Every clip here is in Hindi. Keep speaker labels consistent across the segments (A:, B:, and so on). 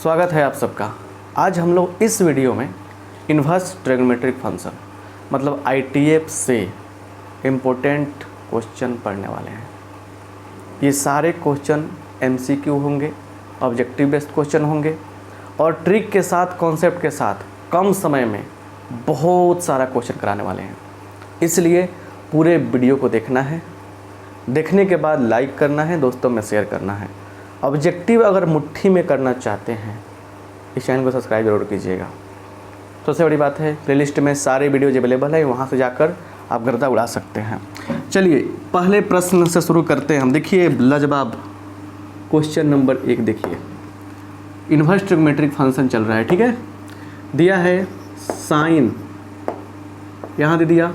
A: स्वागत है आप सबका। आज हम लोग इस वीडियो में इन्वर्स ट्रिग्नोमेट्रिक फंक्शन मतलब ITF से इम्पोर्टेंट क्वेश्चन पढ़ने वाले हैं। ये सारे क्वेश्चन MCQ होंगे, ऑब्जेक्टिव बेस्ड क्वेश्चन होंगे और ट्रिक के साथ, कॉन्सेप्ट के साथ कम समय में बहुत सारा क्वेश्चन कराने वाले हैं। इसलिए पूरे वीडियो को देखना है, देखने के बाद लाइक करना है, दोस्तों में शेयर करना है। ऑब्जेक्टिव अगर मुट्ठी में करना चाहते हैं इस चैनल को सब्सक्राइब जरूर कीजिएगा। सबसे बड़ी बात है प्लेलिस्ट में सारे वीडियोज अवेलेबल है, वहाँ से जाकर आप गर्दा उड़ा सकते हैं। चलिए पहले प्रश्न से शुरू करते हैं हम। देखिए लाजवाब क्वेश्चन नंबर 1 देखिए। इन्वर्स ट्रिग्नोमेट्रिक फंक्शन चल रहा है, ठीक है। दिया है साइन, यहाँ दे दिया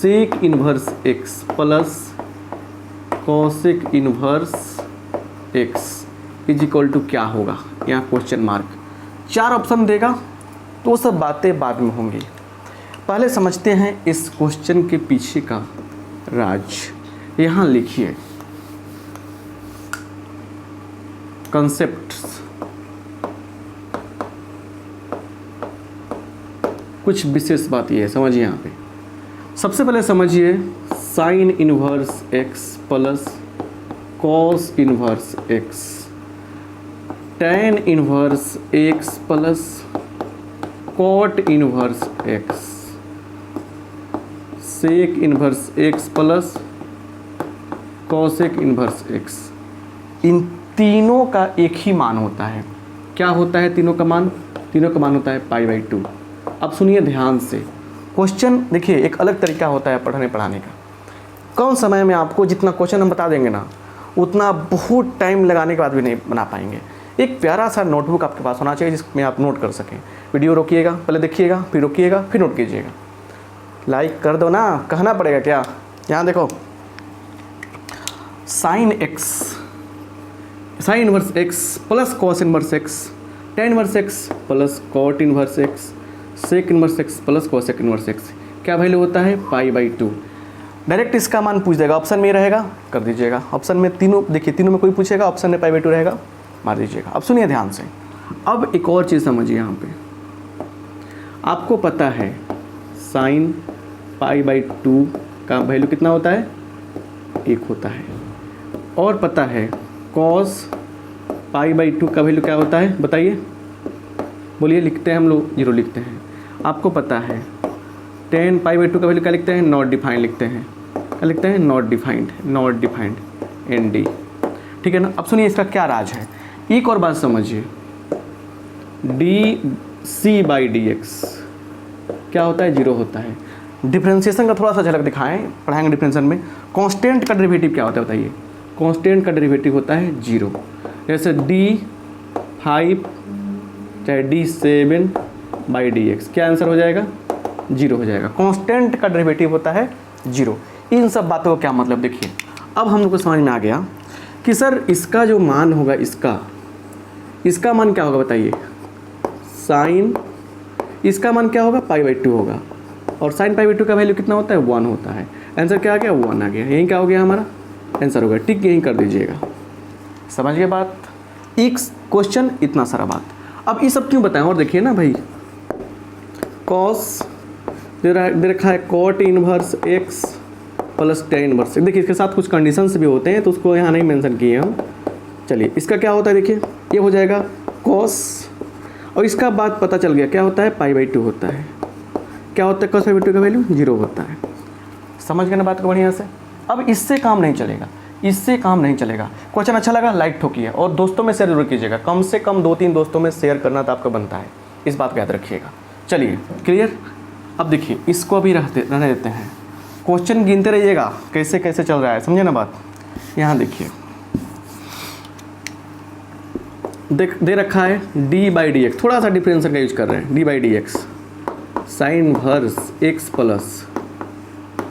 A: sec inverse x plus cosec inverse x is equal to क्या होगा, यहाँ क्वेश्चन मार्क। 4 ऑप्शन देगा तो वो सब बातें बाद में होंगी। पहले समझते हैं इस क्वेश्चन के पीछे का राज। यहाँ लिखिए कॉन्सेप्ट्स, कुछ विशेष बात ये है, समझिए। यहाँ पे सबसे पहले समझिए sine inverse x plus cos inverse x, tan inverse x plus cot inverse x, sec inverse x plus cosec inverse x। इन तीनों का एक ही मान होता है। क्या होता है तीनों का मान? तीनों का मान होता है π/2। अब सुनिए ध्यान से क्वेश्चन। देखिए एक अलग तरीका होता है पढ़ाने का। कम समय में आपको जितना क्वेश्चन हम बता देंगे ना, उतना बहुत टाइम लगाने के बाद भी नहीं बना पाएंगे। एक प्यारा सा नोटबुक आपके पास होना चाहिए जिसमें आप नोट कर सकें। वीडियो रोकिएगा, पहले देखिएगा, फिर रोकिएगा, फिर नोट कीजिएगा। लाइक कर दो ना, कहना पड़ेगा क्या। यहाँ देखो sine x, sine inverse x plus cos inverse x, tan inverse x plus cot inverse x, sec inverse x plus cosec inverse x। क्या वैल्यू होता है? π/2। डायरेक्ट इसका मान पूछ देगा, ऑप्शन में रहेगा, कर दीजिएगा। ऑप्शन में तीनों, देखिए तीनों में कोई पूछेगा, ऑप्शन में π/2 रहेगा, मार दीजिएगा। अब सुनिए ध्यान से। अब एक और चीज़ समझिए। यहाँ पे आपको पता है साइन π/2 का वैल्यू कितना होता है? 1 होता है। और पता है कॉस π/2 का वैल्यू क्या होता है, बताइए, बोलिए। लिखते हैं हम लोग 0 लिखते हैं। आपको पता है tan π/2 का वैल्यू क्या लिखते हैं? नॉट डिफाइंड लिखते हैं। क्या लिखते हैं? नॉट डिफाइंड ND, ठीक है ना। अब सुनिए इसका क्या राज है। एक और बात समझिए, dc/dx क्या होता है? 0 होता है। डिफरेंशिएशन का थोड़ा सा झलक दिखाएं, पढ़ाएंगे डिफरेंशिएशन में। कांस्टेंट का डेरिवेटिव क्या होता है बताइए? कांस्टेंट का डेरिवेटिव होता है 0। जैसे d5 चाहे d7/dx, क्या आंसर हो जाएगा? 0 हो जाएगा। कांस्टेंट का डेरिवेटिव होता है 0। इन सब बातों का क्या मतलब देखिए। अब हम लोग को समझ में आ गया कि सर इसका जो मान होगा, इसका मान क्या होगा बताइए? साइन, इसका मान क्या होगा? π/2 होगा। और साइन π/2 का वैल्यू कितना होता है? 1 होता है। आंसर क्या आ गया? 1 आ गया। यही क्या हो गया हमारा आंसर होगा। टिक यहीं कर दीजिएगा। समझ गए बात? एक क्वेश्चन, इतना सारा बात। अब ये सब क्यों बताएं? और देखिए ना भाई, कॉस दे रखा है cot inverse x plus tan inverse. देखिए इसके साथ कुछ कंडीशंस भी होते हैं तो उसको यहाँ नहीं मेंशन किए हम। चलिए इसका क्या होता है, देखिए ये हो जाएगा कॉस, और इसका बात पता चल गया क्या होता है? π/2 होता है। क्या होता है? कॉस π/2 का वैल्यू 0 होता है। समझ गए ना बात को बढ़िया से। अब इससे काम नहीं चलेगा, इससे काम नहीं चलेगा। क्वेश्चन अच्छा लगा लाइक ठोकिए और दोस्तों में शेयर जरूर कीजिएगा। कम से कम 2-3 दोस्तों में शेयर करना तो आपका बनता है, इस बात को याद रखिएगा। चलिए क्लियर। अब देखिए इसको अभी रहने देते हैं। क्वेश्चन गिनते रहिएगा कैसे कैसे चल रहा है, समझे ना बात। यहाँ देखिए दे रखा है d/dx, थोड़ा सा डिफरेंशियल का यूज कर रहे हैं। d/dx sign inverse x plus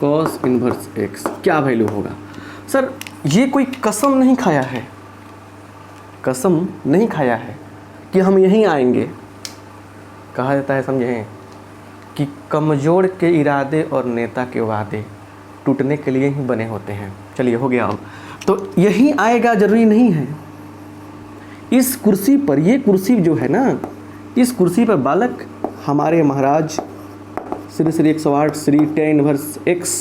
A: cos inverse x, क्या वैल्यू होगा? सर ये कोई कसम नहीं खाया है, कसम नहीं खाया है कि हम यहीं आएंगे। कहा जाता है, समझे, कि कमज़ोर के इरादे और नेता के वादे टूटने के लिए ही बने होते हैं। चलिए हो गया। अब तो यही आएगा ज़रूरी नहीं है, इस कुर्सी पर, ये कुर्सी जो है ना, इस कुर्सी पर बालक हमारे महाराज Shri Shri 108 Shri tan inverse x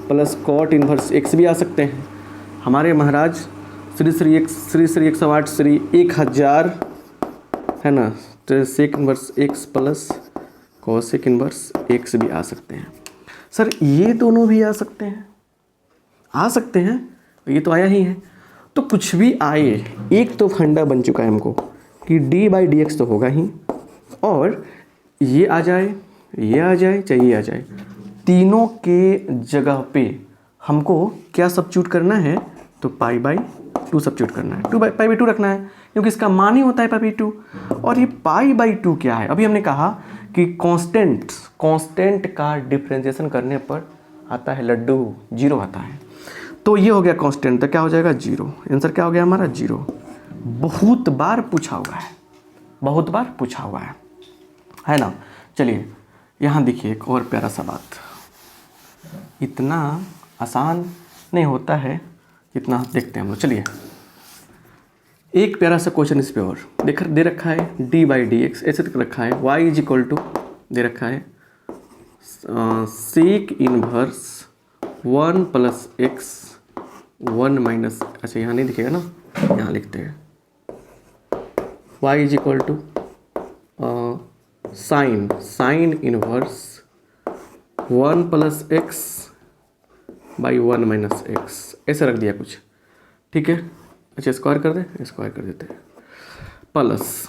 A: plus cot inverse x भी आ सकते हैं। हमारे महाराज श्री श्री 108 श्री 1000 है ना, sec inverse x plus cosec inverse x भी आ सकते हैं। सर ये दोनों भी आ सकते हैं, आ सकते हैं, ये तो आया ही है। तो कुछ भी आए, एक तो फंडा बन चुका है हमको कि d/dx तो होगा ही, और ये आ जाए, ये आ जाए, चाहे ये आ जाए, तीनों के जगह पे हमको क्या सब्स्टिट्यूट करना है, तो π/2 सब्स्टिट्यूट करना है, π/2 रखना है, क्योंकि इसका मान ही होता है π/2। और ये π/2 क्या है, अभी हमने कहा कि कांस्टेंट का डिफरेंशिएशन करने पर आता है लड्डू, 0 आता है। तो ये हो गया कांस्टेंट, तो क्या हो जाएगा 0। आंसर क्या हो गया हमारा 0। बहुत बार पूछा हुआ है, बहुत बार पूछा हुआ है ना। चलिए यहाँ देखिए एक और प्यारा सा बात, इतना आसान नहीं होता है जितना देखते हैं हम लोग। चलिए एक प्यारा सा क्वेश्चन इस पे और दे रखा है d/dx, ऐसे तक रखा है y इज इक्वल टू दे रखा है sec inverse 1 plus x 1 minus, अच्छा यहाँ नहीं दिखेगा ना, यहाँ लिखते हैं y is equal to sine inverse 1 plus x by 1 minus x, ऐसे रख दिया कुछ, ठीक है। अच्छा स्क्वायर कर दे, स्क्वायर कर देते हैं, प्लस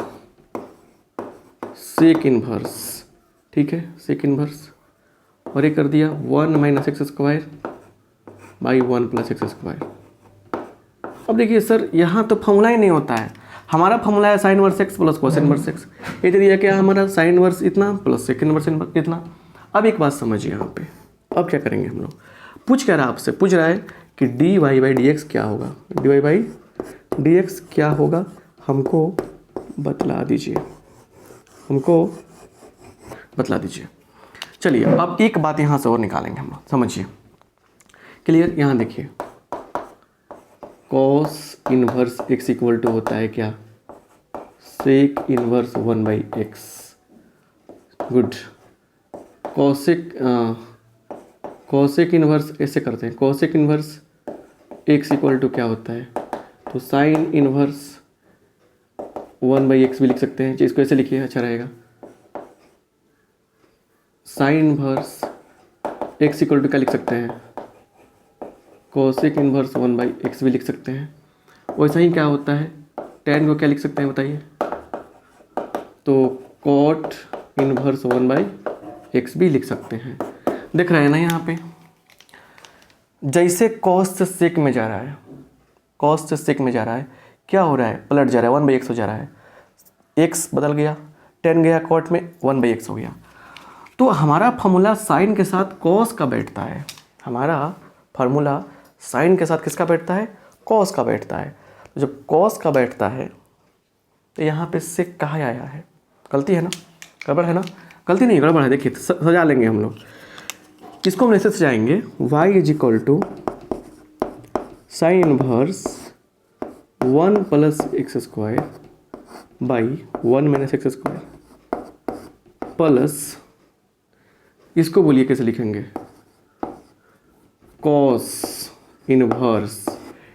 A: सेक इनवर्स, ठीक है, सेक इनवर्स, और ये कर दिया 1 minus x square by 1 plus x square. अब देखिए सर यहाँ तो फॉर्मूला ही नहीं होता है, हमारा फॉर्मूला है sine inverse x plus cos inverse x, ये दे दिया क्या हमारा साइन इनवर्स इतना प्लस सेक इनवर्स इतना। अब एक बात समझिए यहाँ पे, अब क्या करेंगे हम लोग, पूछ क्या रहा आपसे, पूछ रहा है कि dy/dx क्या होगा, dy/dx क्या होगा, हमको बतला दीजिए, हमको बतला दीजिए। चलिए अब एक बात यहाँ से और निकालेंगे हम लोग, समझिए क्लियर। यहाँ देखिए cos inverse x equal to होता है क्या, sec inverse 1/x, good. Cosec inverse ऐसे करते हैं, cosec inverse x equal to क्या होता है, तो साइन इनवर्स 1/x भी लिख सकते हैं, इसको ऐसे लिखिए अच्छा रहेगा, sine inverse x equal to क्या लिख सकते हैं, कॉसेक इनवर्स 1/x भी लिख सकते हैं। वैसा ही क्या होता है, tan को क्या लिख सकते हैं बताइए, तो कॉट इनवर्स 1/x भी लिख सकते हैं। देख रहे हैं ना यहाँ पे, जैसे कॉस से सेक में जा रहा है, कॉस से सेक में जा रहा है, क्या हो रहा है, पलट जा रहा है, 1/x हो जा रहा है, x बदल गया, tan गया कॉट में, 1/x हो गया। तो हमारा फार्मूला साइन के साथ कॉस का बैठता है, हमारा फार्मूला साइन के साथ किसका बैठता है, कॉस का बैठता है। तो जब कॉस का बैठता है तो यहाँ पे सेक कहाँ आया है, गलती है ना, गड़बड़ है ना, गलती नहीं गड़बड़ है, देखिए सजा लेंगे हम लोग, किसको हम ऐसे सजाएंगे, y is equal to sine inverse 1 plus x square by 1 minus x square plus, इसको बोलिए कैसे लिखेंगे, कॉस इनवर्स,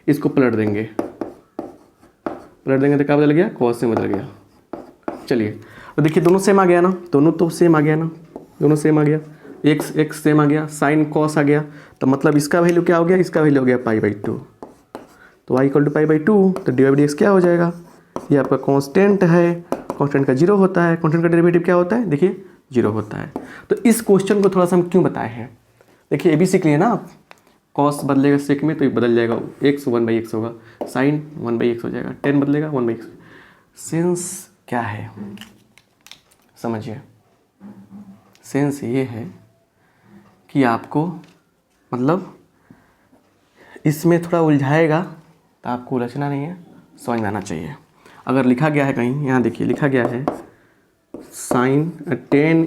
A: इसको पलट देंगे तो क्या बदल गया, कॉस से बदल गया। चलिए तो देखिए दोनों सेम आ गया ना, दोनों तो सेम आ गया ना, दोनों सेम आ गया, एक्स सेम आ गया, साइन कॉस आ गया, तो मतलब इसका वैल्यू क्या हो गया, इसका वैल्यू हो गया π/2, तो y इक्वल टू π/2, तो dy/dx क्या हो जाएगा, ये आपका कांस्टेंट है, कांस्टेंट का 0 होता है, कांस्टेंट का डेरिवेटिव क्या होता है, देखिए 0 होता है। तो इस क्वेश्चन को थोड़ा सा हम क्यों बताए हैं, देखिए ABC के लिए ना, कॉस बदलेगा सेक में तो ये बदल जाएगा, x 1/x होगा, साइन 1/x हो जाएगा, tan बदलेगा 1/x। सेंस क्या है समझिए, सेंस ये है कि आपको मतलब इसमें थोड़ा उलझाएगा तो आपको उलझना नहीं है, समझ में आना चाहिए। अगर लिखा गया है कहीं, यहाँ देखिए लिखा गया है साइन tan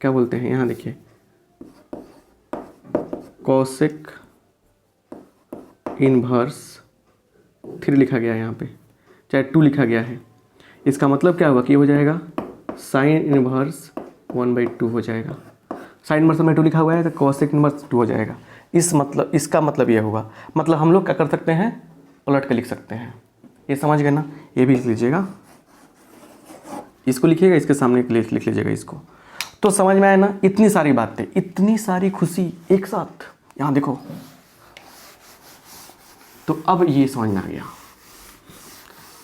A: क्या बोलते हैं, यहाँ देखिए कॉसेक इनवर्स, फिर लिखा गया है यहाँ पे चाहे 2 लिखा गया है, इसका मतलब क्या होगा कि ये हो जाएगा साइन इनवर्स 1/2 हो जाएगा। साइन इनवर्स में 2 लिखा हुआ है तो कॉसेक इनवर्स 2 हो जाएगा। इसका मतलब ये होगा, मतलब हम लोग क्या कर सकते हैं, पलट के लिख सकते हैं। ये समझ गए ना, ये भी लिख लीजिएगा, इसको लिखिएगा, इसके सामने लिख लीजिएगा इसको। तो समझ में आया ना, इतनी सारी बातें, इतनी सारी खुशी एक साथ, यहाँ देखो। तो अब ये समझ में आ गया।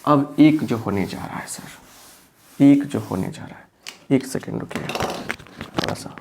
A: अब एक जो होने जा रहा है सर, एक जो होने जा रहा है, एक सेकेंड रुकिएगा थोड़ा सा।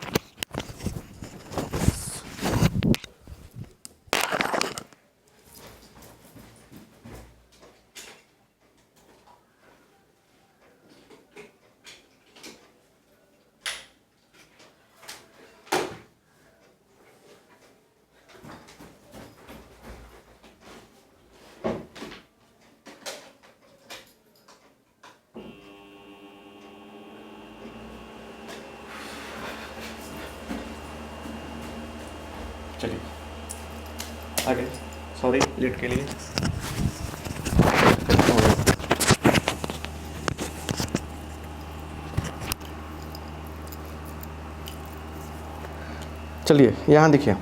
A: चलिए आगे, सॉरी लेट के लिए। चलिए यहाँ देखिए,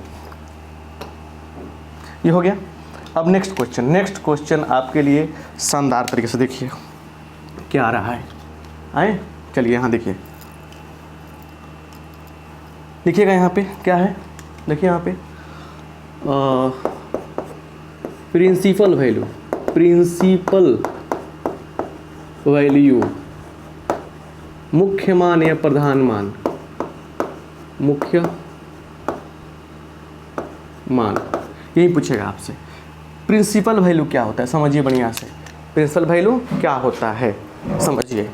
A: ये हो गया। अब नेक्स्ट क्वेश्चन आपके लिए शानदार तरीके से देखिए क्या आ रहा है। आए, चलिए यहाँ देखिए, लिखिएगा यहाँ पे क्या है, देखिए यहाँ पे प्रिंसिपल वैल्यू, मुख्य मान या प्रधान मान, मुख्य मान, यही पूछेगा आपसे। प्रिंसिपल वैल्यू क्या होता है, समझिए बढ़िया से। प्रिंसिपल वैल्यू क्या होता है समझिए।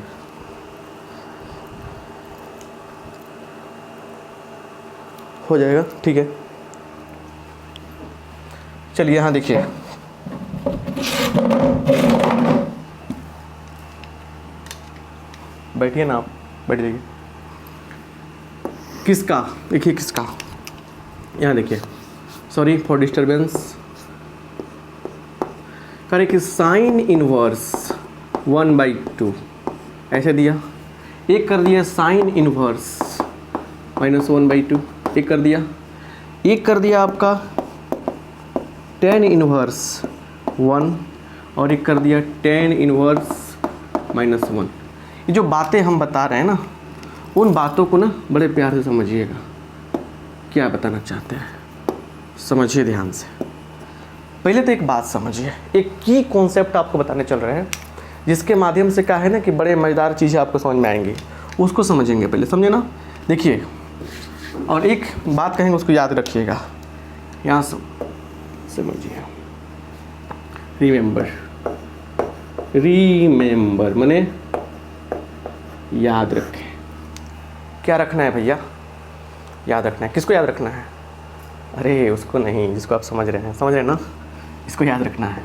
A: हो जाएगा, ठीक है। चलिए यहाँ देखिए, बैठिए ना आप, बैठ जाइए। किसका, देखिए किसका, यहाँ देखिए, सॉरी फॉर डिस्टर्बेंस। करें कि साइन इनवर्स 1/2 ऐसे दिया, एक कर दिया साइन इनवर्स -1/2, एक कर दिया आपका tan इनवर्स 1 और एक कर दिया tan इनवर्स -1। ये जो बातें हम बता रहे हैं ना, उन बातों को ना बड़े प्यार से समझिएगा, क्या बताना चाहते हैं समझिए ध्यान से। पहले तो एक बात समझिए, एक की कॉन्सेप्ट आपको बताने चल रहे हैं, जिसके माध्यम से क्या है ना कि बड़े मज़ेदार चीज़ें आपको समझ में आएंगी, उसको समझेंगे पहले, समझे ना। देखिए, और एक बात कहेंगे उसको याद रखिएगा, यहाँ समझिए। रिमेंबर माने याद रखें। क्या रखना है भैया, याद रखना है। किसको याद रखना है, अरे उसको नहीं, जिसको आप समझ रहे हैं ना, इसको याद रखना है।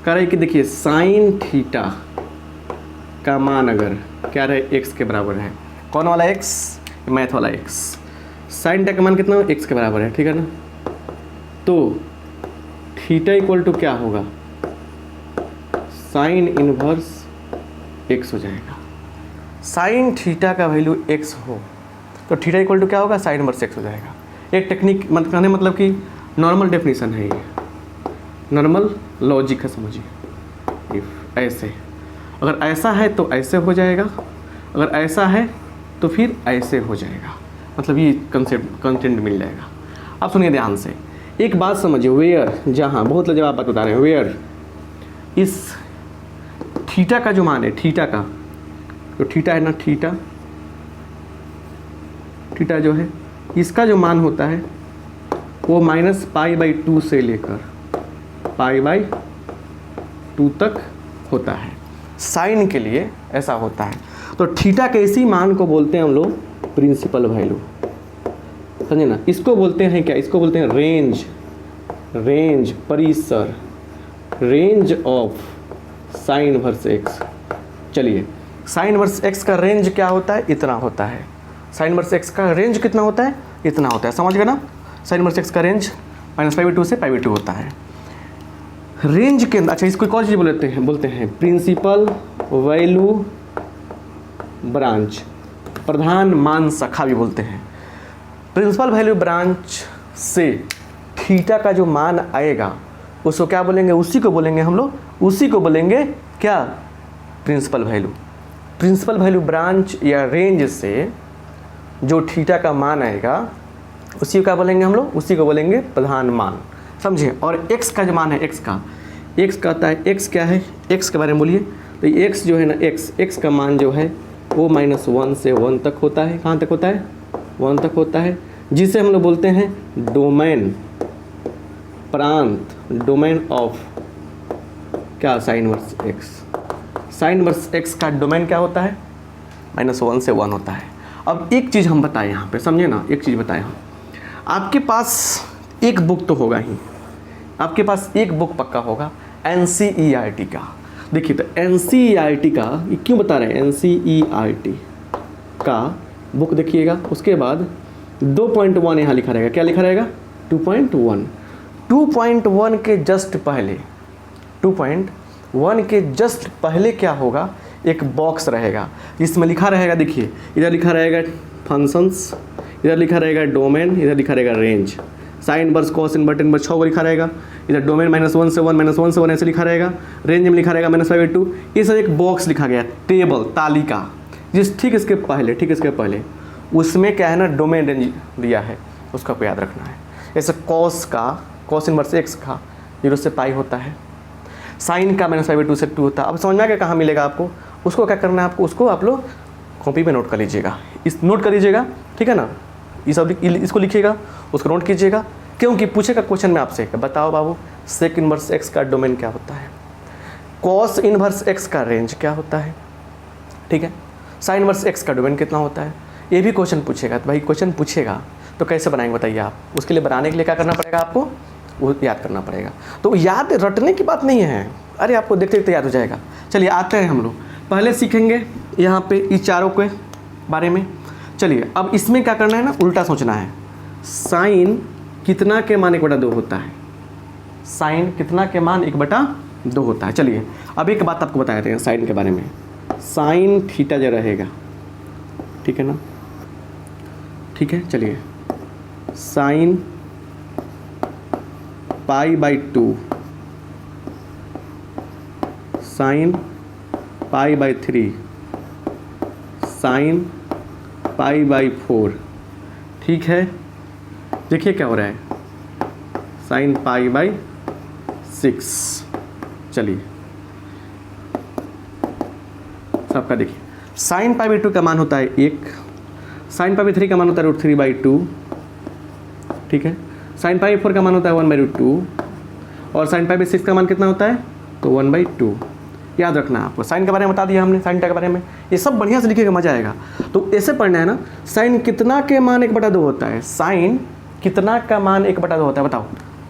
A: कह रहे कि देखिए साइन थीटा का मान अगर क्या रहे, एक्स के बराबर है। कौन वाला एक्स, मैथ वाला एक्स। साइन थीटा का मान कितना, एक्स के बराबर है, ठीक है ना। तो थीटा इक्वल टू क्या होगा, साइन इनवर्स एक्स हो जाएगा। साइन थीटा का वैल्यू एक्स हो तो थीटा इक्वल टू क्या होगा, साइन इनवर्स एक्स हो जाएगा। एक टेक्निक मतलब कि नॉर्मल डेफिनेशन है, ये नॉर्मल लॉजिक है, समझिए। इफ ऐसे, अगर ऐसा है तो ऐसे हो जाएगा, अगर ऐसा है तो फिर ऐसे हो जाएगा, मतलब ये कंटेंट मिल जाएगा। अब सुनिए ध्यान से, एक बात समझिए, वेयर, जहाँ बहुत जब आप बात बता रहे हैं, वेयर इस थीटा का जो मान है, थीटा का तो थीटा है ना, थीटा जो है इसका जो मान होता है वो -π/2 से लेकर π/2 तक होता है। साइन के लिए ऐसा होता है। तो थीटा के इसी मान को बोलते हैं हम लोग प्रिंसिपल वैल्यू, समझे ना। इसको बोलते हैं क्या, इसको बोलते हैं रेंज परिसर, range of sine inverse x. चलिए, साइन इनवर्स एक्स का रेंज क्या होता है, इतना होता है। साइन इनवर्स एक्स का रेंज कितना होता है, इतना होता है, समझ गए ना। साइन इनवर्स एक्स का रेंज -π/2 से π/2 होता है। रेंज के अंदर, अच्छा इसको एक और चीज़ बोलते हैं प्रिंसिपल वैल्यू ब्रांच, प्रधान मान शाखा भी बोलते हैं। प्रिंसिपल वैल्यू ब्रांच से थीटा का जो मान आएगा उसको क्या बोलेंगे, उसी को बोलेंगे हम लोग, उसी को बोलेंगे क्या, principal value. Principal value branch या रेंज से जो थीटा का मान आएगा उसी को क्या बोलेंगे हम लोग, उसी को बोलेंगे प्रधान मान, समझे। और x का जो मान है, x का आता है, x क्या है, x के बारे में बोलिए। तो x जो है ना, x का मान जो है वो -1 से 1 तक होता है। कहाँ तक होता है, 1 तक होता है, जिसे हम लोग बोलते हैं डोमेन, प्रांत, डोमेन ऑफ क्या, sine inverse x। Sine inverse x का डोमेन क्या होता है, -1 से 1 होता है। अब एक चीज़ हम बताएं यहाँ पे, समझे ना, एक चीज़ बताएं हम, आपके पास एक बुक तो होगा ही, आपके पास एक बुक पक्का होगा NCERT का। देखिए तो NCERT का, ये क्यों बता रहे हैं, NCERT का बुक देखिएगा, उसके बाद 2.1 यहाँ लिखा रहेगा, क्या लिखा रहेगा, 2.1। 2.1 के जस्ट पहले, 2.1 के जस्ट पहले क्या होगा, एक बॉक्स रहेगा जिसमें लिखा रहेगा, देखिए इधर लिखा रहेगा फंक्शंस, इधर लिखा रहेगा डोमेन, इधर लिखा रहेगा range, sine inverse cos inverse tan inverse 6 को लिखा रहेगा, इधर डोमेन -1 से 1 -1 से 1 ऐसे लिखा रहेगा, रेंज में लिखा रहेगा -5/2। ये सब एक बॉक्स लिखा गया, टेबल, तालिका, जिस ठीक इसके पहले उसमें क्या है ना, डोमेन रेंज दिया है, उसका आपको याद रखना है। जैसे कॉस इनवर्स x का 0 से पाई होता है, साइन का -5/2 से 2 होता है। अब समझ में आ गया कहाँ मिलेगा आपको, उसको क्या करना है आपको, उसको आप लोग कॉपी पे नोट कर लीजिएगा, इस नोट कर लीजिएगा, ठीक है ना, ये सब इसको लिखिएगा, उसको नोट कीजिएगा, क्योंकि पूछेगा क्वेश्चन में आपसे, बताओ बाबू सेक इनवर्स x का डोमेन क्या होता है, कॉस इनवर्स x का रेंज क्या होता है, ठीक है, साइन इनवर्स x का डोमेन कितना होता है, ये भी क्वेश्चन पूछेगा। तो भाई क्वेश्चन पूछेगा तो कैसे बनाएंगे बताइए आप, उसके लिए बनाने के लिए क्या करना पड़ेगा आपको, वो याद करना पड़ेगा। तो याद रटने की बात नहीं है, अरे आपको देखते देखते याद हो जाएगा। चलिए आते हैं हम लोग, पहले सीखेंगे यहाँ पे इस चारों के बारे में। चलिए अब इसमें क्या करना है ना, उल्टा सोचना है। साइन कितना के मान 1/2 होता है, साइन कितना के मान 1/2 होता है। चलिए अब एक बात आपको बता देते हैं साइन के बारे में, साइन थीटा जो रहेगा, ठीक है ना, ठीक है, चलिए साइन π/2, साइन π/3, साइन π/4, ठीक है। देखिए क्या हो रहा है, साइन π/6। चलिए सबका देखिए, साइन π/2 का मान होता है 1, साइन π/3 का मान होता है √3/2, ठीक है, साइन π/4 का मान होता है 1/2, और साइन π/6 का मान कितना होता है, तो 1/2। याद रखना है आपको, साइन के बारे में बता दिया हमने, साइन के बारे में ये सब बढ़िया से लिखेगा, मजा आएगा। तो ऐसे पढ़ना है ना, साइन कितना के मान 1/2 होता है, साइन कितना का मान 1/2 होता है, बताओ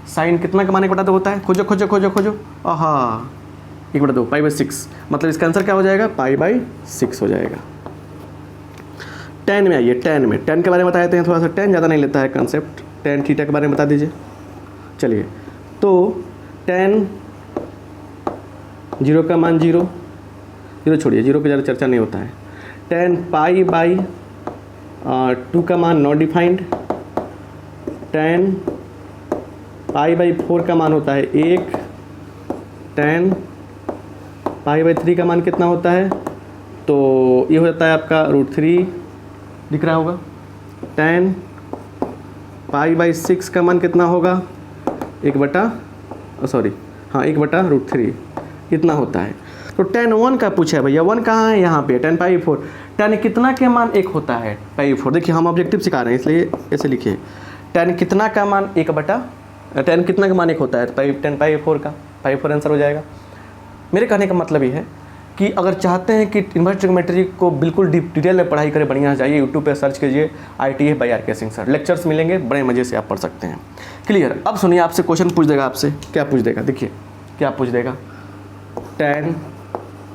A: साइन कितना का मान 1/2 होता है, खोजो खोजो खोजो खोजो, आहा 1/2 π/6, मतलब इसका आंसर क्या हो जाएगा, π/6 हो जाएगा। टेन में आइए, टेन में, टेन के बारे में बता देते हैं, थोड़ा सा टेन ज़्यादा नहीं लेता है कंसेप्ट, टेन थीटा के बारे में बता दीजिए। चलिए तो टेन 0 का मान 0 छोड़िए, 0 पे ज़्यादा चर्चा नहीं होता है। टेन π/2 का मान नॉट डिफाइंड, टेन π/4 का मान होता है 1, टेन π/3 का मान कितना होता है, तो ये हो जाता है आपका √3 दिख रहा होगा। टेन π/6 का मान कितना होगा, 1/√3 इतना होता है। तो टेन 1 का पूछा है भैया, 1 कहाँ है, यहाँ पे टेन π/4, टेन कितना के मान 1 होता है, π/4। देखिए हम ऑब्जेक्टिव सिखा रहे हैं इसलिए ऐसे लिखिए, टेन कितना का मान 1/10 कितना का मान 1 होता है, टेन π/4 का, π/4 आंसर हो जाएगा। मेरे कहने का मतलब ये है कि अगर चाहते हैं कि इन्वर्स ट्रिग्नोमेट्री को बिल्कुल डिटेल में पढ़ाई करें, बढ़िया जाइए यूट्यूब पे सर्च कीजिए ITA by RK Singh sir, lectures मिलेंगे, बड़े मज़े से आप पढ़ सकते हैं। क्लियर। अब सुनिए, आपसे क्वेश्चन पूछ देगा, आपसे क्या पूछ देगा, देखिए क्या पूछ देगा, टेन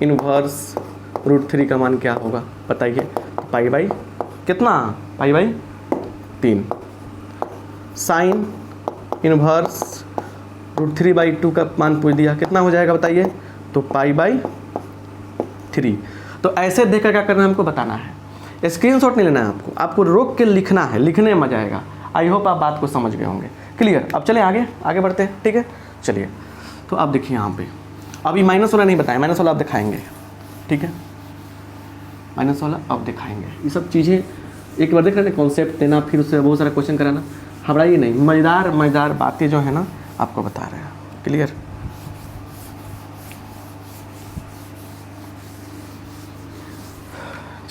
A: इनवर्स √3 का मान क्या होगा बताइए, π/, कितना, π/3, साइन इनवर्स √3/2 का मान पूछ दिया, कितना हो जाएगा बताइए, तो π/3। तो ऐसे देखकर क्या करना है हमको बताना है, स्क्रीनशॉट नहीं लेना है आपको, आपको रोक के लिखना है, लिखने में मजा आएगा। आई होप आप बात को समझ गए होंगे। क्लियर। अब चलें आगे बढ़ते हैं, ठीक है। चलिए, तो आप देखिए यहाँ पे अभी माइनस वाला नहीं बताया, माइनस वाला आप दिखाएंगे, ठीक है, माइनस वाला अब दिखाएंगे। ये सब चीज़ें एक बार देख रहे हैं, कॉन्सेप्ट देना, फिर उससे बहुत सारा क्वेश्चन कराना, घबराइए नहीं, मज़ेदार बातें जो है ना आपको बता रहे हैं। क्लियर।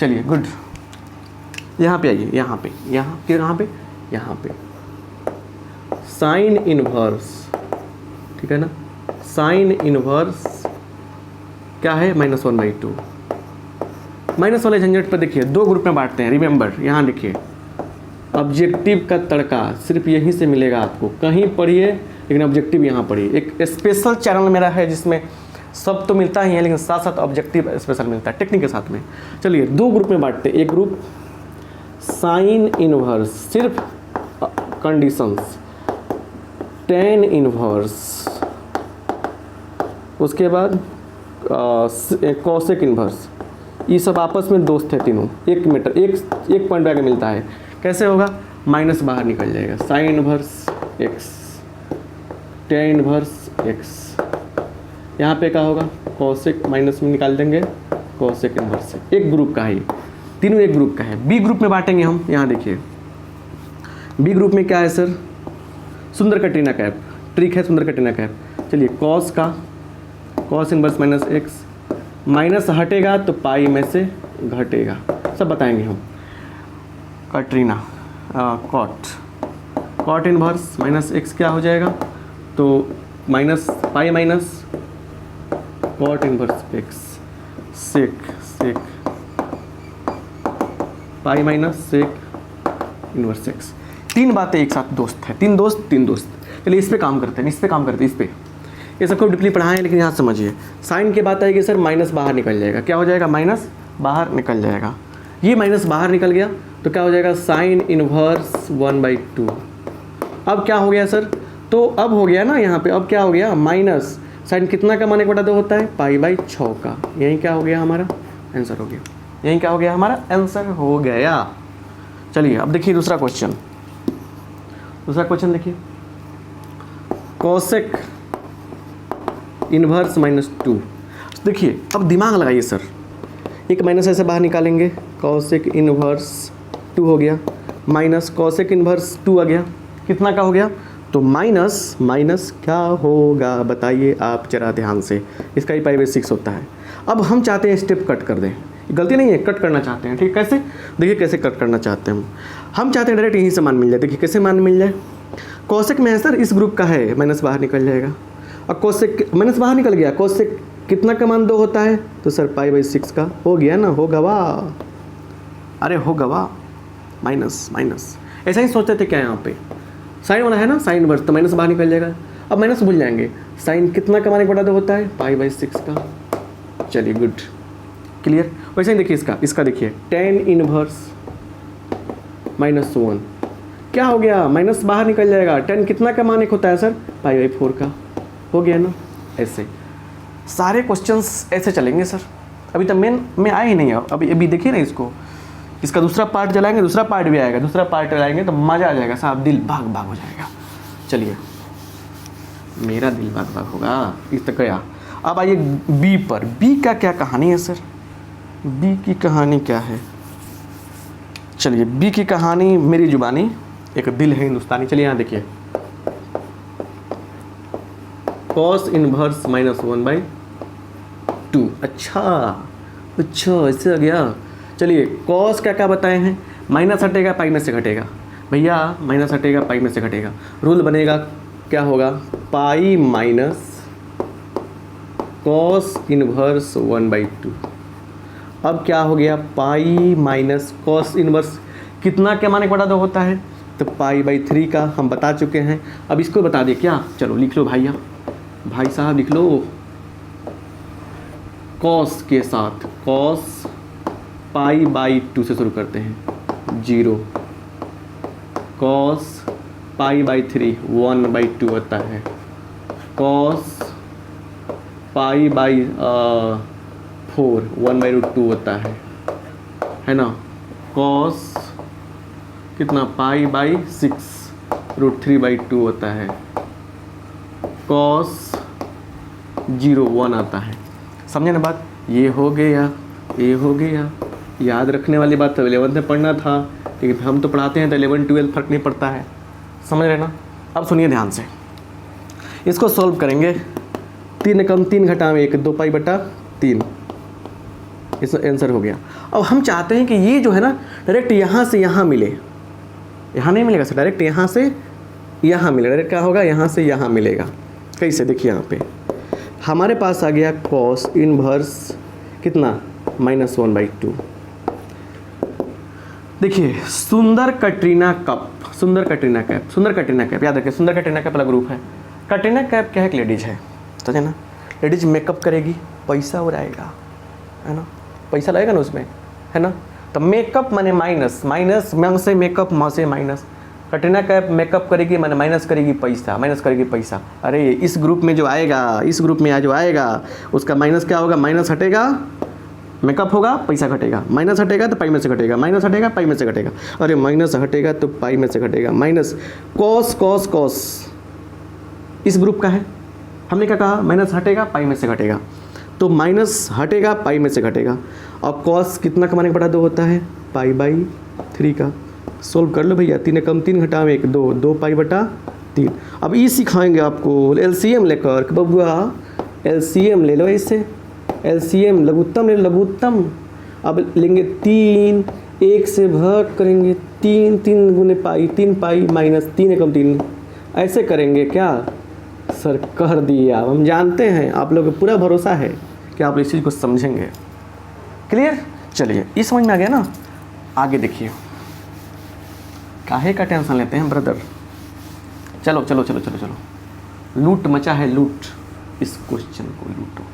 A: चलिए गुड, यहाँ पे आइए, यहाँ पे साइन इनवर्स, ठीक है ना, साइन इनवर्स क्या है, -1/2। माइनस वाले झंझट पर देखिए दो ग्रुप में बांटते हैं, रिमेंबर, यहाँ लिखिए, ऑब्जेक्टिव का तड़का सिर्फ यहीं से मिलेगा आपको, कहीं पढ़िए लेकिन ऑब्जेक्टिव यहाँ पढ़िए। एक स्पेशल चैनल मेरा है जिसमें सब तो मिलता ही है लेकिन साथ साथ ऑब्जेक्टिव स्पेशल मिलता है टेक्निक के साथ में। चलिए, दो ग्रुप में बांटते हैं, एक ग्रुप साइन इनवर्स, सिर्फ कंडीशंस, टेन इनवर्स, उसके बाद कॉसेक इनवर्स, ये सब आपस में दोस्त है तीनों, एक मीटर एक पॉइंट आगे मिलता है। कैसे होगा, माइनस बाहर निकल जाएगा, sine inverse x, tan inverse x, यहाँ पे क्या होगा, कॉसेक माइनस में निकाल देंगे, कॉसेक इनवर्स। एक ग्रुप का है ये, तीनों एक ग्रुप का है। बी ग्रुप में बांटेंगे हम, यहाँ देखिए बी ग्रुप में क्या है सर, सुंदर कटरीना कैफ, ट्रिक है सुंदर कटरीना कैफ। चलिए, कॉस इनवर्स -x, माइनस हटेगा तो पाई में से घटेगा, सब बताएंगे हम। कटरीना कॉट इनवर्स -x क्या हो जाएगा, तो minus pi minus cot inverse x, sec pi minus sec inverse x। तीन बातें एक साथ दोस्त है, तीन दोस्त। चलिए इस पे काम करते हैं, इस पे ये सबको डिपली पढ़ाएं, लेकिन यहाँ समझिए, साइन की बात आएगी सर, माइनस बाहर निकल जाएगा, क्या हो जाएगा, माइनस बाहर निकल जाएगा। ये माइनस बाहर निकल गया तो क्या हो जाएगा, साइन इनवर्स 1/2। अब क्या हो गया सर, तो अब हो गया ना यहाँ पे, अब क्या हो गया, माइनस साइन कितना का मान 1/2 होता है, π/6 का। यही क्या हो गया, हमारा आंसर हो गया, यही क्या हो गया, हमारा आंसर हो गया। चलिए अब देखिए दूसरा क्वेश्चन देखिए, कॉसेक इनवर्स -2। देखिए अब दिमाग लगाइए सर, एक माइनस ऐसे बाहर निकालेंगे, कॉसेक इनवर्स 2 हो गया, माइनस कॉसेक इनवर्स 2 आ गया, कितना का हो गया, तो माइनस क्या होगा बताइए आप जरा ध्यान से, इसका ही π/6 होता है। अब हम चाहते हैं स्टेप कट कर दें, गलती नहीं है, कट करना चाहते हैं, ठीक, कैसे, देखिए कैसे कट करना चाहते हैं हम चाहते हैं डायरेक्ट यहीं से मान मिल जाए। देखिए कैसे मान मिल जाए, कॉसेक में है सर, इस ग्रुप का है, माइनस बाहर निकल जाएगा, और कॉसेक माइनस बाहर निकल गया, कॉसेक कितना का मान 2 होता है, तो सर π/6 का हो गया ना, हो गवा, अरे हो गवा, माइनस ऐसा ही सोचते थे क्या, यहाँ पे साइन वाला है ना, साइन इनवर्स, तो माइनस बाहर निकल जाएगा, अब माइनस भूल जाएंगे, साइन कितना का मान 1/2 होता है, π/6 का। चलिए गुड, क्लियर। वैसे ही देखिए इसका देखिए, टेन इनवर्स -1 क्या हो गया, माइनस बाहर निकल जाएगा, टेन कितना का मान एक होता है सर, π/4 का, हो गया ना। ऐसे सारे क्वेश्चंस ऐसे चलेंगे सर, अभी तक मेन में आए ही नहीं है, अभी देखिए ना इसको, इसका दूसरा पार्ट चलाएंगे, दूसरा पार्ट भी आएगा, दूसरा पार्ट चलाएंगे तो मज़ा आ जाएगा साहब, दिल भाग हो जाएगा। चलिए मेरा दिल भाग होगा, इस तक गया। अब आइए बी पर, बी का क्या कहानी है सर, बी की कहानी क्या है, चलिए बी की कहानी मेरी जुबानी, एक दिल है हिंदुस्तानी। चलिए यहाँ देखिए, कॉस इनवर्स -1/2, अच्छा ऐसे आ गया। चलिए कॉस क्या बताए हैं, माइनस हटेगा पाई में से घटेगा, भैया माइनस हटेगा पाई में से घटेगा, रूल बनेगा क्या होगा, पाई माइनस कॉस इनवर्स 1/2। अब क्या हो गया, पाई माइनस कॉस इनवर्स कितना के मान 1/2 होता है, तो π/3 का हम बता चुके हैं। अब इसको बता दें क्या, चलो लिख लो भाई साहब लिख लो, कॉस के साथ कॉस π/2 से शुरू करते हैं, 0, कॉस π/3 1/2 होता है, कॉस पाई बाई 4 1/√2 होता है ना। कॉस कितना पाई बाई 6 √3/2 होता है। कॉस 0 1 आता है। समझे ना बात? ये हो गया, ये हो गया। याद रखने वाली बात तो 11th में पढ़ना था, लेकिन हम तो पढ़ाते हैं तो 11 12 फर्क नहीं पड़ता है। समझ रहे ना? अब सुनिए ध्यान से, इसको सॉल्व करेंगे। 3 कम 3 घटाएं 1 2 पाई बटा 3, इसका आंसर हो गया। अब हम चाहते हैं कि ये जो है ना डायरेक्ट यहाँ से यहाँ मिले, यहाँ नहीं मिलेगा सर, डायरेक्ट यहाँ से यहाँ मिलेगा। डायरेक्ट क्या होगा? यहाँ से यहाँ मिलेगा। कैसे? देखिए यहाँ पे हमारे पास आ गया कॉस इनवर्स कितना -1/2। देखिए सुंदर कटरीना कप, सुंदर कटरीना कैप, सुंदर कटरीना कैप याद रखिए। सुंदर कटरीना कैप वाला ग्रुप है। कटरीना कैप क्या है? एक लेडीज है, समझे ना। लेडीज मेकअप करेगी, पैसा उड़ाएगा, है ना, पैसा लगेगा ना उसमें, है ना। तो मेकअप माने माइनस, माइनस में से मेकअप माँ से माइनस। कटरीना कैप मेकअप करेगी माने माइनस करेगी पैसा, माइनस करेगी पैसा। अरे इस ग्रुप में जो आएगा, इस ग्रुप में जो आएगा उसका माइनस क्या होगा? माइनस हटेगा, मेकअप होगा, पैसा घटेगा। माइनस हटेगा तो पाई में से घटेगा, माइनस हटेगा पाई में से घटेगा। अरे माइनस हटेगा तो पाई में से घटेगा। माइनस कॉस कॉस कॉस इस ग्रुप का है। हमने क्या कहा? माइनस हटेगा पाई में से घटेगा, तो माइनस हटेगा पाई में से घटेगा। और कॉस कितना कमाने का बटा 2 होता है? पाई/3 का। सोल्व कर लो भैया। 3 कम 3 घटाएं 1 2 2 पाई बटा 3। अब ये सिखाएंगे आपको एलसीएम लेकर। बबुआ एलसीएम ले लो, इससे एलसीएम लघुत्तम ले, लघुत्तम। अब लेंगे 3, 1 से भाग करेंगे 3, 3 गुने पाई, 3 पाई माइनस 3 कम 3, ऐसे करेंगे क्या? सर कर दिया। हम जानते हैं आप लोगों को पूरा भरोसा है कि आप इस चीज़ को समझेंगे। क्लियर? चलिए ये समझ में आ गया ना। आगे देखिए, काहे का टेंशन लेते हैं ब्रदर। चलो चलो चलो चलो चलो, लूट मचा है, लूट। इस क्वेश्चन को लूटो।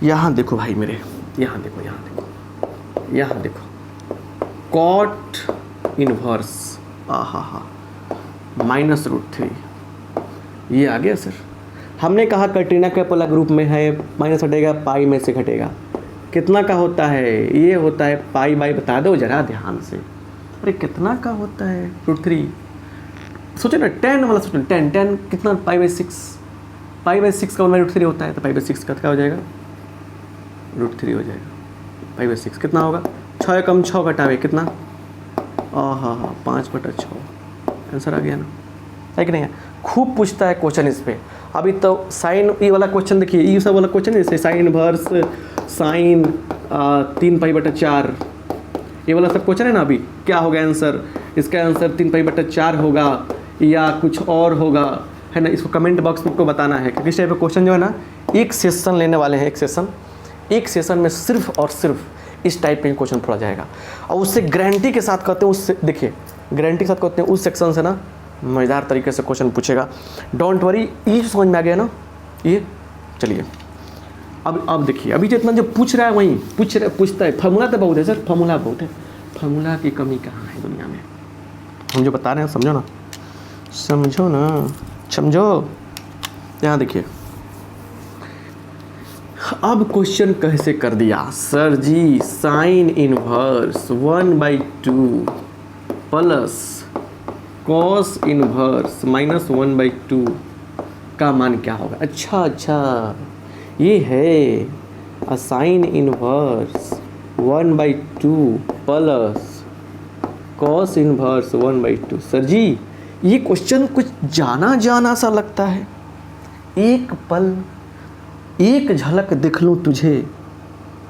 A: यहाँ देखो भाई मेरे, यहाँ देखो, यहाँ देखो, यहाँ देखो। कॉट इनवर्स -√3 ये आ गया सर। हमने कहा कटरीना कैप वाला ग्रुप में है, माइनस हटेगा पाई में से घटेगा। कितना का होता है? ये होता है पाई बाई, बता दो जरा ध्यान से। अरे कितना का होता है? √3। सोचो ना 10 वाला, सोचो 10 कितना? पाई/6, पाई/6 का 1/√3 होता है, तो पाई/6 का क्या हो जाएगा? √3 हो जाएगा। पाई/6 कितना होगा? 6 कम 6 घटावे कितना? 5/6। आंसर आ गया ना, है कि नहीं है? खूब पूछता है क्वेश्चन इस पे। अभी तो साइन ये वाला क्वेश्चन देखिए, ये सब वाला क्वेश्चन जैसे साइन इनवर्स, साइन 3 पाई/4, ये वाला सब क्वेश्चन है ना। अभी क्या होगा आंसर? इसका आंसर 3 पाई/4 होगा या कुछ और होगा, है ना। इसको कमेंट बॉक्स में को बताना है, क्योंकि इस टाइप का क्वेश्चन जो है ना, एक सेशन लेने वाले हैं। एक सेशन में सिर्फ और सिर्फ इस टाइप के क्वेश्चन पढ़ा जाएगा। और उससे गारंटी के साथ कहते हैं, उससे देखिए गारंटी के साथ कहते हैं उस सेक्शन से ना मज़ेदार तरीके से क्वेश्चन पूछेगा। Don't worry. ये जो समझ में आ गया ना ये। चलिए अब देखिए, अभी जितना जो पूछ रहा है वही पूछता है। फार्मूला तो बहुत है सर, फार्मूला बहुत है। फार्मूला की कमी कहाँ है दुनिया में? हम जो बता रहे हैं समझो ना, समझो ना, समझो। यहाँ देखिए, अब क्वेश्चन कैसे कर दिया sir ji? Sine inverse 1/2 plus cos inverse -1/2 का मान क्या होगा? अच्छा, ये है sine inverse 1/2 plus cos inverse 1/2। Sir ji ये क्वेश्चन कुछ जाना सा लगता है। एक पल, एक झलक देख लूँ तुझे,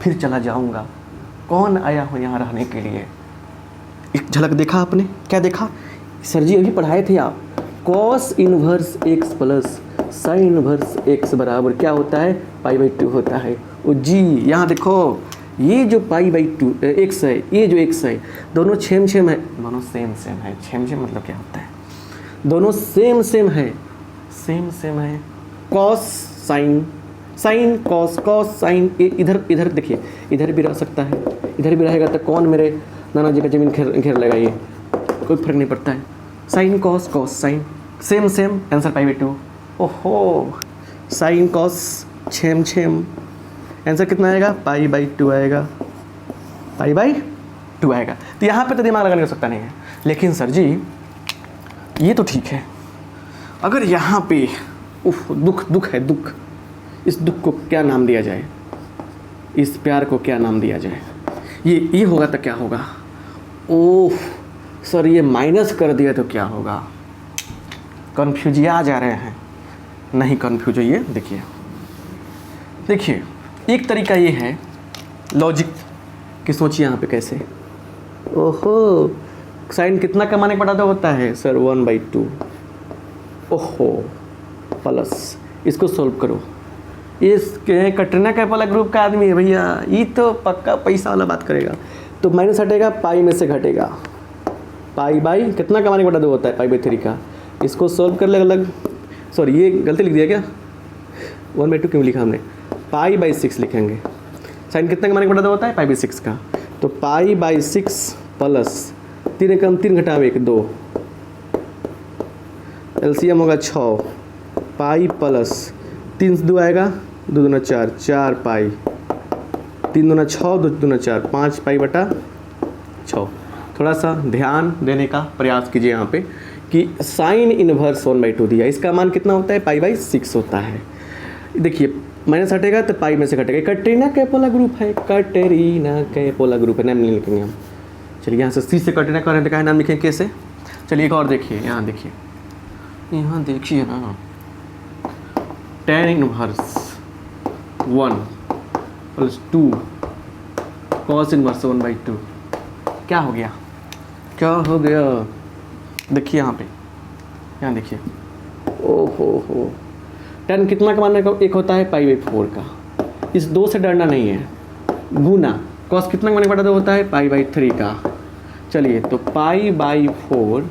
A: फिर चला जाऊँगा। कौन आया हो यहाँ रहने के लिए? एक झलक देखा आपने? क्या देखा? सर जी अभी पढ़ाए थे आप। Cos inverse x plus sign inverse x बराबर क्या होता है? पाई/2 होता है। ओ जी यहाँ देखो, ये जो पाई/2 x है, ये जो x है, दोनों सेम है। दोनों सेम है। सेम मतलब क्या होता है? दोनों सेम है। Cos sine, sign cos, cos sign. इधर देखिए, इधर भी रह सकता है, इधर भी रहेगा, तो कौन मेरे नाना जी का जमीन घेर लेगा? ये कोई फर्क नहीं पड़ता है। Sine cos, cos sine, same answer pi. ओहो, sine cos same same, answer कितना आएगा? पाई बाई 2 आएगा, पाई बाई 2 आएगा। तो यहाँ पे तो दिमाग लगाने की आवश्यकता नहीं है। लेकिन सर जी ये तो ठीक है, अगर यहाँ पे उफ दुख है, दुख, इस दुख को क्या नाम दिया जाए, इस प्यार को क्या नाम दिया जाए? ये होगा तो क्या होगा? ओह सर ये माइनस कर दिया तो क्या होगा? कन्फ्यूज आ जा रहे हैं? नहीं कन्फ्यूज होइए। देखिए एक तरीका ये है लॉजिक कि सोचिए यहाँ पे कैसे। ओहो, साइन कितना कमाने का पता होता है सर? 1/2। ओहो प्लस, इसको सोल्व करो। इसके कटरीना कैफ वाला ग्रुप का आदमी है भैया, ये तो पक्का पैसा वाला बात करेगा। तो माइनस हटेगा, पाई में से घटेगा, पाई बाई कितना कमाने का बटा 2 होता है? पाई/3 का। इसको सोल्व कर ले अलग, सॉरी ये गलती लिख दिया क्या? 1/2 क्यों लिखा हमने? पाई/6 लिखेंगे। साइन कितना कमाने का बटा 2 होता है? पाई/6 का। तो पाई/6 प्लस 3 कम 3 घटावे 1 2, एलसीएम होगा 6, पाई प्लस 3 से 2 आएगा, 2 दूना 4, 4 पाई, 3 दूना 6, 2 दूना 4, 5 पाई/6। थोड़ा सा ध्यान देने का प्रयास कीजिए यहाँ पे कि साइन इनवर्स 1/2 दिया, इसका मान कितना होता है? पाई/6 होता है। देखिए माइनस हटेगा तो पाई में से घटेगा। कटरीना कैफ वाला ग्रुप है, कटरीना कैफ वाला ग्रुप है, नाम नहीं लिखेंगे हम। चलिए यहाँ से सी से कटरीना का रहने का नाम लिखेंगे कैसे? चलिए एक और देखिए, यहाँ देखिए ना, tan इनवर्स 1 + 2 cos इनवर्स 1/2 क्या हो गया? देखिए यहाँ देखिए, ओहो, tan कितना कमाने का एक होता है? पाई/4 का। इस 2 से डरना नहीं है, गुना cos कितना कमाने का बटा 2 होता है? पाई/3 का। चलिए तो पाई/4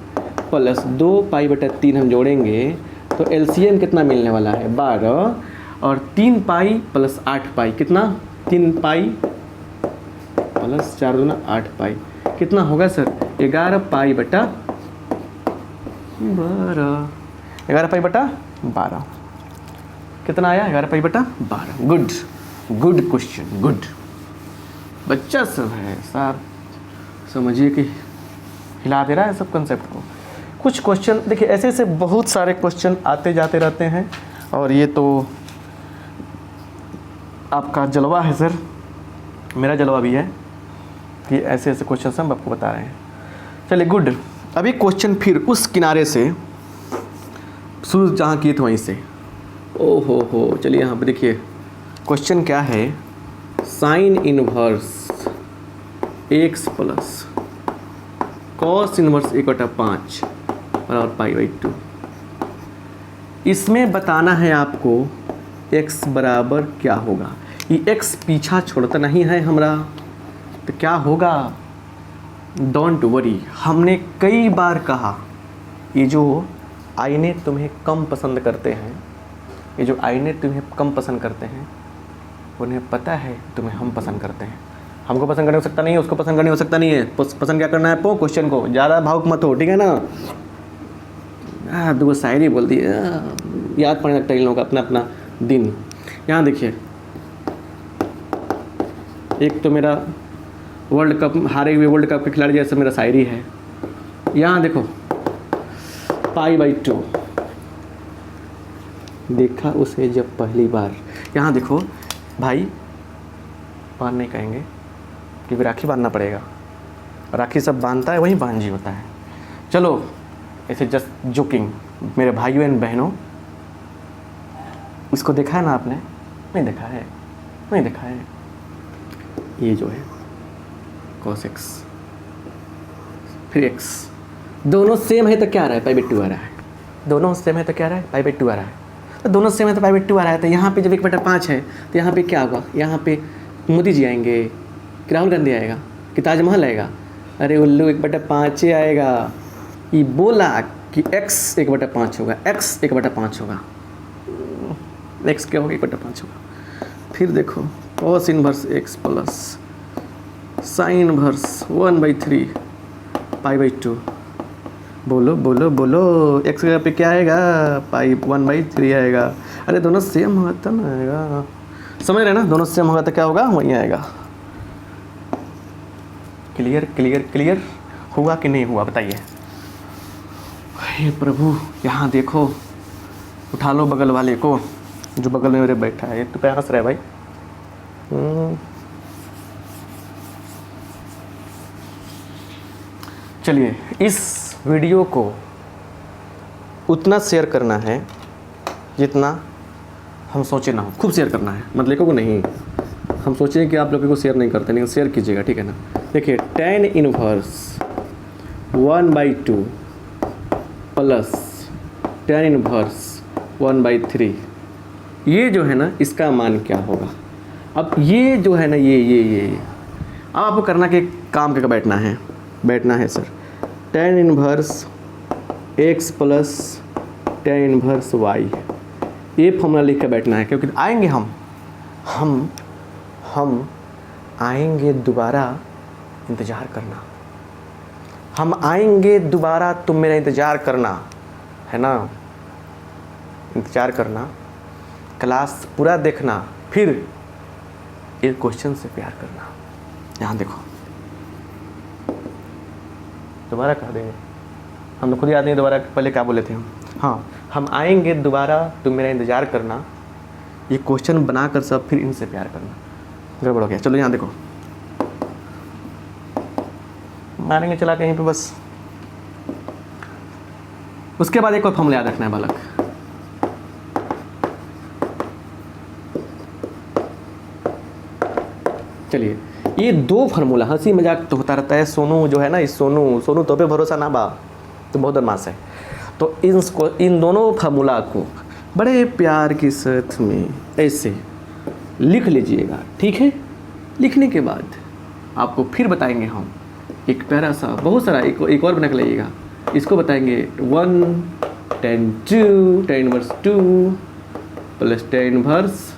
A: प्लस 2 पाई/3 हम जोड़ेंगे तो एलसीएम कितना मिलने वाला है? 12, और 3 पाई प्लस 8 पाई कितना? 3 पाई प्लस 4 दूना 8 पाई कितना होगा सर? 11 पाई/12, 11 पाई/12 कितना आया? 11 पाई/12। Good question, good. बच्चा सब है साहब, समझिए कि हिला दे रहा है सब कंसेप्ट को। कुछ क्वेश्चन देखिए ऐसे बहुत सारे क्वेश्चन आते जाते रहते हैं, और ये तो आपका जलवा है सर, मेरा जलवा भी है कि ऐसे क्वेश्चन हम आपको बता रहे हैं। चलिए गुड। अभी क्वेश्चन फिर उस किनारे से शुरू जहाँ किए थे वहीं से। ओहो, चलिए यहाँ पे देखिए क्वेश्चन क्या है? Sine inverse x plus cos inverse 1/5 और पाई/2। इसमें बताना है आपको x बराबर क्या होगा। ये x पीछा छोड़ता नहीं है हमारा, तो क्या होगा? डोंट वरी, हमने कई बार कहा ये जो आईने तुम्हें कम पसंद करते हैं, ये जो आईने तुम्हें कम पसंद करते हैं, उन्हें पता है तुम्हें हम पसंद करते हैं। हमको पसंद करने हो सकता नहीं है, उसको पसंद करने हो सकता नहीं है। पसंद क्या करना है आपको? क्वेश्चन को। ज़्यादा भावुक मत हो, ठीक है ना? 2 शायरी बोल दी, याद पड़ने लगता है इन लोगों का अपना अपना दिन। यहाँ देखिए, एक तो मेरा वर्ल्ड कप हारे हुए वर्ल्ड कप के खिलाड़ी जैसे मेरा शायरी है। यहाँ देखो पाई/2, देखा उसे जब पहली बार। यहाँ देखो भाई, बांध नहीं कहेंगे क्योंकि राखी बांधना पड़ेगा, राखी सब बांधता है वहीं भांजी होता है। चलो ऐसे जस्ट जोकिंग मेरे भाइयों एंड बहनों, इसको देखा है ना आपने? नहीं देखा है, नहीं देखा है। ये जो है cos x फिर x, दोनों सेम है तो क्या आ रहा है? पाई/2 आ रहा है। दोनों सेम है तो क्या आ रहा है? पाई/2 आ रहा है। तो दोनों सेम है तो पाई/2 आ रहा है। तो यहाँ पे जब 1/5 है तो यहाँ पे क्या होगा? यहाँ पे मोदी जी आएंगे कि राहुल गांधी आएगा कि ताजमहल आएगा? अरे उल्लू 1/5 आएगा। ये बोला कि x 1/5 होगा, x 1/5 होगा, x क्या होगा? 1/5 होगा। फिर देखो cos inverse x plus sine inverse 1/3 पाई/2 बोलो बोलो बोलो, एक्स जगह पे क्या आएगा, पाई 1/3 आएगा। अरे दोनों सेम होगा तब ना आएगा, समझ रहे ना, दोनों सेम होगा तो क्या होगा, वही आएगा। क्लियर क्लियर क्लियर, हुआ कि नहीं हुआ बताइए। हे प्रभु, यहाँ देखो, उठा लो बगल वाले को, जो बगल में मेरे बैठा है। तो क्या हंस रहा है भाई? चलिए, इस वीडियो को उतना शेयर करना है जितना हम सोचे ना हो, खूब शेयर करना है, मत लिखो को नहीं, हम सोचें कि आप लोगों को शेयर नहीं करते, लेकिन शेयर कीजिएगा, ठीक है ना। देखिए tan inverse 1/2 plus tan inverse 1/3, ये जो है ना इसका मान क्या होगा। अब ये जो है ना ये अब आपको करना कि काम करके बैठना है sir. tan inverse x plus tan inverse y, ये फॉर्मूला लिख के बैठना है, क्योंकि आएंगे हम आएंगे दोबारा, इंतज़ार करना, हम आएंगे दोबारा, तुम मेरा इंतज़ार करना है ना, इंतज़ार करना, क्लास पूरा देखना, फिर एक क्वेश्चन से प्यार करना। यहाँ देखो, दोबारा कह देंगे, हम तो खुद याद नहीं दोबारा पहले क्या बोले थे हम। हाँ, हम आएंगे दोबारा, तुम मेरा इंतज़ार करना, ये क्वेश्चन बनाकर सब फिर इनसे प्यार करना। गड़बड़ हो गया, चलो यहाँ देखो, मारेंगे चला कहीं पे बस। उसके बाद एक और फॉर्मूला याद रखना है बालक, चलिए ये दो फार्मूला, हंसी मजाक तो होता रहता है, सोनू जो है ना, इस सोनू तो पे भरोसा ना बा, तो बहुत बदमाश है। तो इन दोनों फार्मूला को बड़े प्यार के साथ में ऐसे लिख लीजिएगा, ठीक है। लिखने के बाद आपको फिर बताएंगे हम एक प्यारा सा, बहुत सारा एक और बना के लाइएगा, इसको बताएंगे 1 tan 2 tan inverse 2 plus tan inverse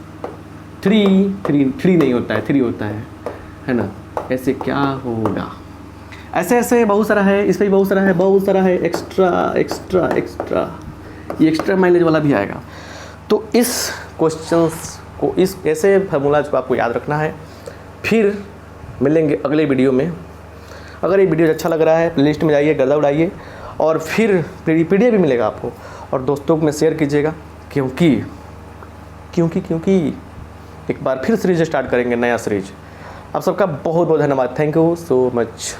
A: 3 नहीं होता है, 3 होता है ना। ऐसे क्या होगा, ऐसे बहुत सारा है, इस पर भी बहुत सारा है, एक्स्ट्रा, ये एक्स्ट्रा माइलेज वाला भी आएगा। तो इस क्वेश्चंस को, इस ऐसे फार्मूलाज को आपको याद रखना है। फिर मिलेंगे अगले वीडियो में। अगर ये वीडियो अच्छा लग रहा है, प्लेलिस्ट में जाइए, गर्दा उड़ाइए, और फिर पीडीएफ भी मिलेगा आपको, और दोस्तों में शेयर कीजिएगा, क्योंकि एक बार फिर सीरीज स्टार्ट करेंगे, नया सीरीज। आप सबका बहुत बहुत धन्यवाद, थैंक यू सो मच।